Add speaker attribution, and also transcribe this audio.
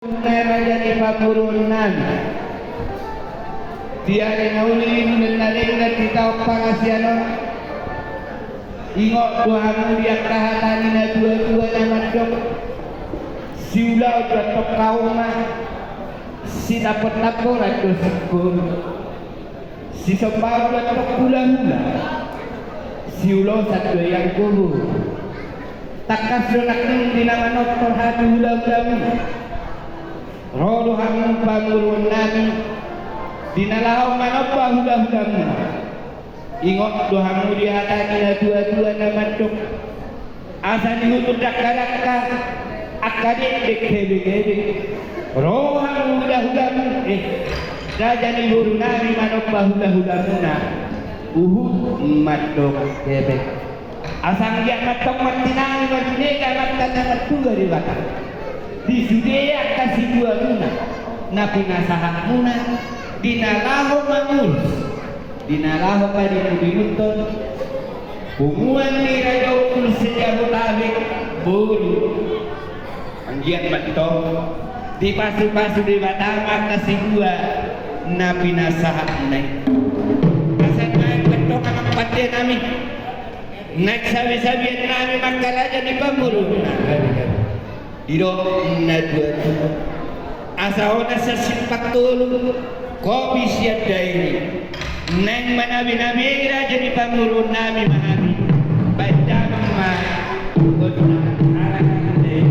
Speaker 1: Raja di pamurunan dia nauli nalena kita pangasiano ingok doamu dia kahatani na dua-dua nama dok siulau datok kauma si dapat lapor atau sekur si sembau datok pula-pula siulau satu yang kubu takas donak di nama noktor hati ulam-ulam rodo hamu pamurun nami dinalau manapa hudah-hudamu ingok dohamu dihatani na dua-dua nama dok asa dihutur dakka-dakka akadik dek-dek rodo hamu hudah-hudamu raja ni huru nami manapa hudah-hudamu na matok kebek asang dia matok matinang matinega matana matuga di batang di Judea kasih dua muna napi nasahat muna dinalaho mangul dinalaho ka di Nubinuton humuan ni Raja Ukul Sejabotabek bulu anggian matong di pasu-pasu di Batama kasih dua napi nasahat naik asan main betok ang patya nami nagsabi-sabihan nami magkaraja di pamuro Iro na dua asaona sa sipatul kopi siya dairi nang manabi-nabi raja di pamurun nami mahami badang ma koduna arang de